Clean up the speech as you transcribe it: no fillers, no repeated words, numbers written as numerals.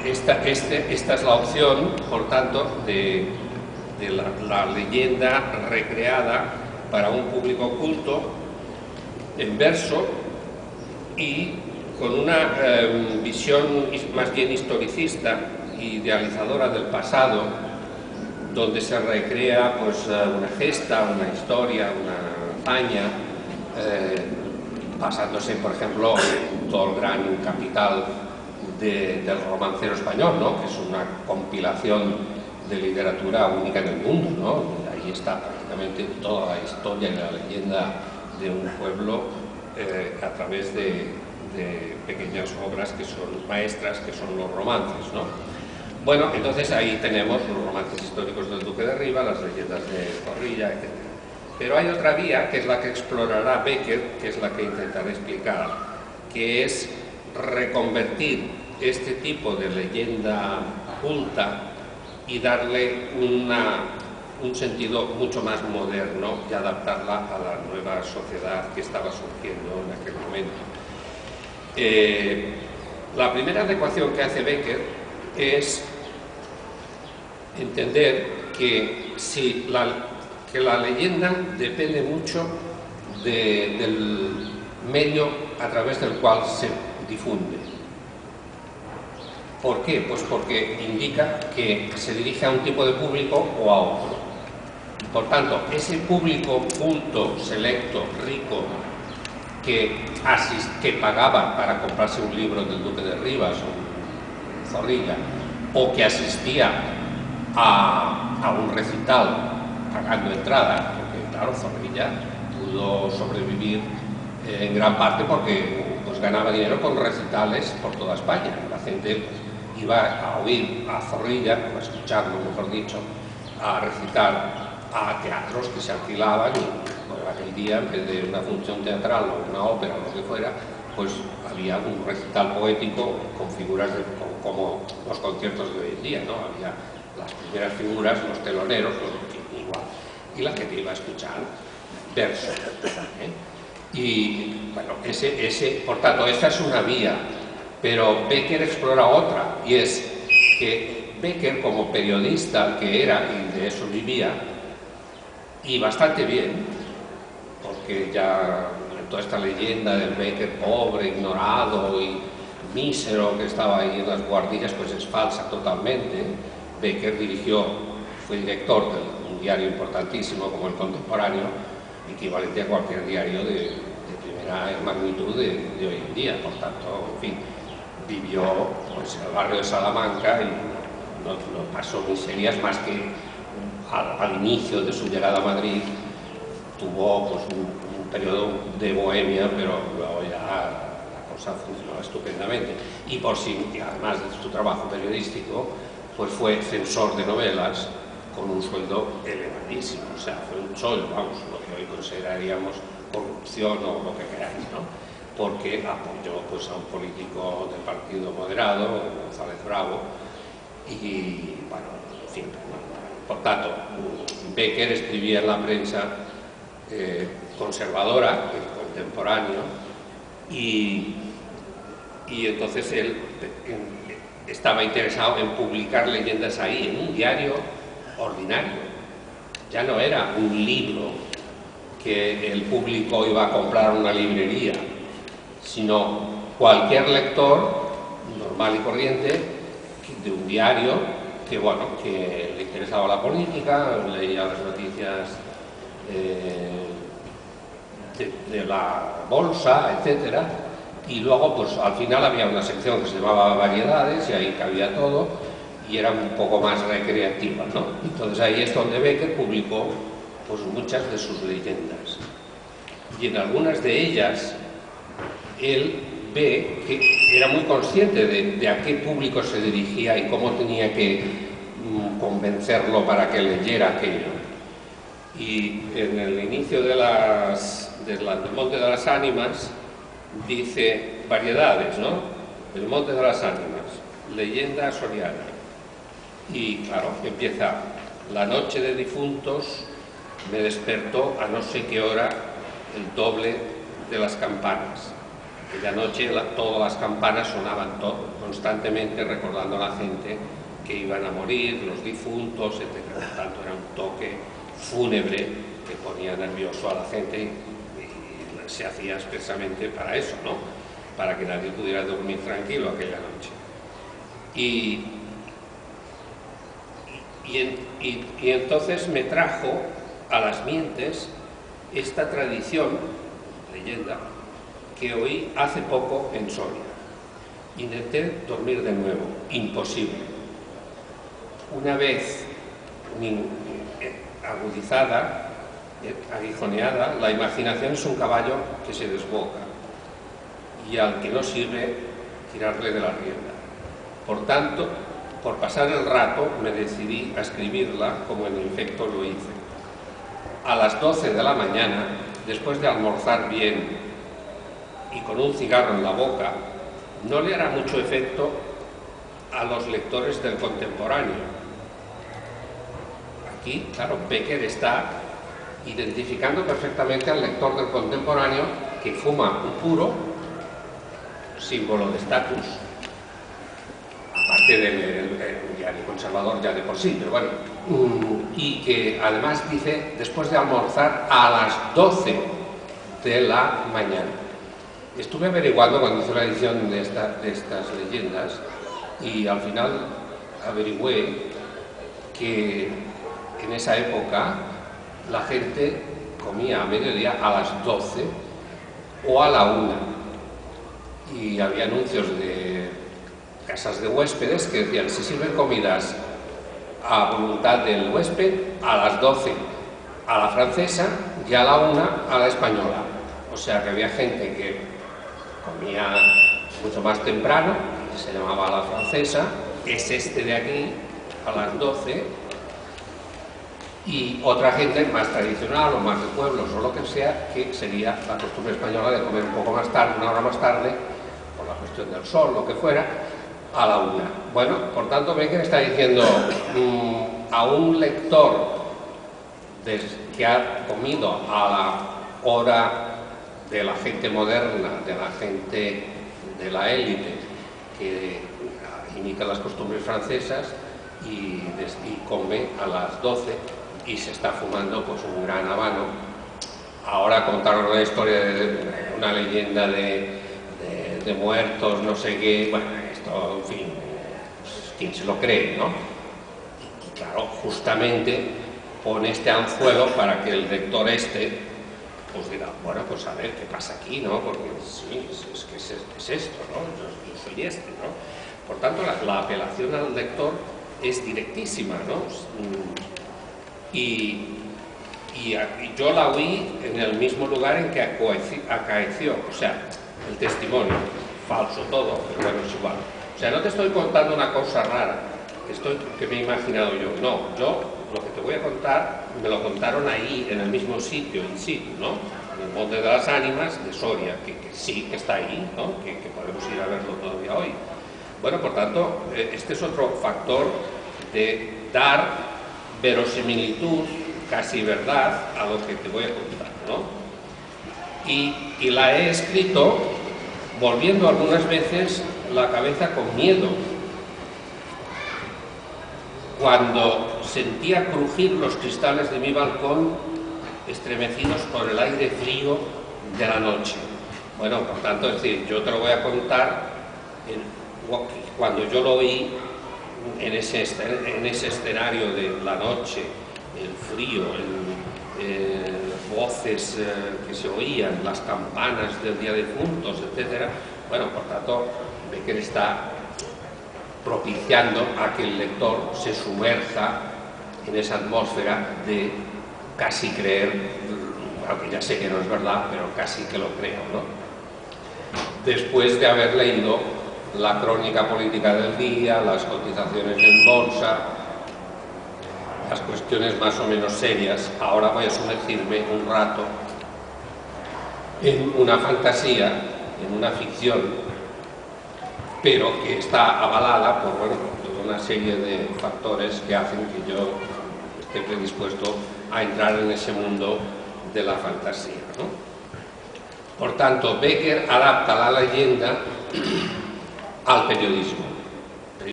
esta es la opción, por tanto, de la leyenda recreada para un público culto, en verso y con una visión más bien historicista, idealizadora del pasado, donde se recrea pues, una gesta, una historia, una hazaña, basándose, por ejemplo, en todo el gran capital del romancero español, ¿no? Que es una compilación de literatura única en el mundo, ¿no? Ahí está prácticamente toda la historia y la leyenda de un pueblo a través de pequeñas obras que son maestras, que son los romances, ¿no? Bueno, entonces ahí tenemos los romances históricos del Duque de Riva, las leyendas de Zorrilla, etc. Pero hay otra vía, que es la que explorará Becker, que es la que intentaré explicar, que es reconvertir este tipo de leyenda culta y darle un sentido mucho más moderno y adaptarla a la nueva sociedad que estaba surgiendo en aquel momento. La primera adecuación que hace Becker es entender que la leyenda depende mucho del medio a través del cual se difunde. ¿Por qué? Pues porque indica que se dirige a un tipo de público o a otro. Por tanto, ese público culto, selecto, rico, que pagaba para comprarse un libro del Duque de Rivas o Zorrilla, o que asistía a un recital pagando entrada, porque claro, Zorrilla pudo sobrevivir en gran parte porque pues, ganaba dinero con recitales por toda España. La gente iba a oír a Zorrilla, o a escucharlo, mejor dicho, a recitar a teatros que se alquilaban y bueno, aquel día, en vez de una función teatral o una ópera o lo que fuera, pues había un recital poético con figuras como los conciertos de hoy en día, ¿no? Había las primeras figuras, los teloneros, igual, y la gente iba a escuchar versos, ¿eh? Y bueno, por tanto, esa es una vía, pero Becker explora otra, y es que Becker, como periodista que era y de eso vivía, y bastante bien, porque ya toda esta leyenda del Becker pobre, ignorado y mísero que estaba ahí en las guardillas, pues es falsa totalmente. Becker fue director de un diario importantísimo como El Contemporáneo, equivalente a cualquier diario de primera magnitud de hoy en día. Por tanto, en fin, vivió pues, en el barrio de Salamanca y no pasó miserias más que al inicio de su llegada a Madrid. Tuvo pues, un periodo de bohemia, pero luego ya la cosa funcionó estupendamente. Y además de su trabajo periodístico, pues fue censor de novelas con un sueldo elevadísimo. O sea, fue un chollo, vamos, lo que hoy consideraríamos corrupción o lo que queráis, ¿no? Porque apoyó pues, a un político del Partido Moderado, González Bravo, y bueno, en fin. Por tanto, Becker escribía en la prensa conservadora, el Contemporáneo, y entonces él estaba interesado en publicar leyendas ahí, en un diario ordinario. Ya no era un libro que el público iba a comprar en una librería, sino cualquier lector normal y corriente de un diario que, bueno, que le interesaba la política, leía las noticias de la bolsa, etcétera, y luego pues al final había una sección que se llamaba Variedades y ahí cabía todo y era un poco más recreativa, ¿no? Entonces ahí es donde Becker publicó pues muchas de sus leyendas, y en algunas de ellas él ve que era muy consciente de a qué público se dirigía y cómo tenía que convencerlo para que leyera aquello. Y en el inicio del Monte de las Ánimas dice Variedades, ¿no? El Monte de las Ánimas, leyenda soriana. Y claro, empieza: la noche de difuntos me despertó a no sé qué hora el doble de las campanas. Aquella noche todas las campanas sonaban constantemente recordando a la gente que iban a morir, los difuntos, etc. Por tanto, era un toque fúnebre que ponía nervioso a la gente y se hacía expresamente para eso, ¿no? Para que nadie pudiera dormir tranquilo aquella noche. Y entonces me trajo a las mientes esta tradición, leyenda, que oí hace poco en Soria. Intenté dormir de nuevo, imposible. Una vez agudizada, aguijoneada, la imaginación es un caballo que se desboca y al que no sirve tirarle de la rienda. Por tanto, por pasar el rato, me decidí a escribirla como en efecto lo hice. A las 12 de la mañana, después de almorzar bien y con un cigarro en la boca, no le hará mucho efecto a los lectores del contemporáneo. Aquí, claro, Becker está identificando perfectamente al lector del contemporáneo que fuma un puro, símbolo de estatus, aparte del diario conservador ya de por sí, pero bueno, y que además dice después de almorzar a las 12 de la mañana. Estuve averiguando cuando hice la edición de estas leyendas y al final averigüé que en esa época la gente comía a mediodía a las 12 o a la 1 y había anuncios de casas de huéspedes que decían se sirven comidas a voluntad del huésped a las 12 a la francesa y a la 1 a la española. O sea que había gente que comía mucho más temprano, que se llamaba a la francesa, es este de aquí, a las 12, y otra gente más tradicional o más de pueblos o lo que sea, que sería la costumbre española de comer un poco más tarde, una hora más tarde, por la cuestión del sol, lo que fuera, a la 1. Bueno, por tanto, Becker está diciendo a un lector que ha comido a la hora de la gente moderna, de la gente de la élite, que imita las costumbres francesas y come a las 12 y se está fumando pues un gran habano. Ahora contaron una historia de una leyenda de muertos, no sé qué, bueno, esto, en fin, pues, ¿quién se lo cree, no? Y claro, justamente pone este anzuelo para que el lector pues diga, bueno, pues a ver qué pasa aquí, ¿no? Porque sí, es que es esto, ¿no? Yo soy este, ¿no? Por tanto, la apelación al lector es directísima, ¿no? Y yo la oí en el mismo lugar en que acaeció, o sea, el testimonio, falso todo, pero bueno, es igual. O sea, no te estoy contando una cosa rara que me he imaginado yo, no, yo lo que te voy a contar, me lo contaron ahí, en el mismo sitio, in situ, ¿no? En el Monte de las Ánimas de Soria, que sí, que está ahí, ¿no? Que podemos ir a verlo todavía hoy. Bueno, por tanto, este es otro factor de dar verosimilitud, casi verdad, a lo que te voy a contar, ¿no? Y la he escrito volviendo algunas veces la cabeza con miedo, cuando sentía crujir los cristales de mi balcón estremecidos por el aire frío de la noche. Bueno, por tanto, es decir, yo te lo voy a contar cuando yo lo oí en ese escenario de la noche, el frío, las voces que se oían, las campanas del Día de Difuntos, etc. Bueno, por tanto, Becker está propiciando a que el lector se sumerja en esa atmósfera de casi creer, aunque ya sé que no es verdad, pero casi que lo creo, ¿no? Después de haber leído la crónica política del día, las cotizaciones en bolsa, las cuestiones más o menos serias, ahora voy a sumergirme un rato en una fantasía, en una ficción, pero que está avalada por, bueno, toda una serie de factores que hacen que yo esté predispuesto a entrar en ese mundo de la fantasía, ¿no? Por tanto, Becker adapta la leyenda al periodismo.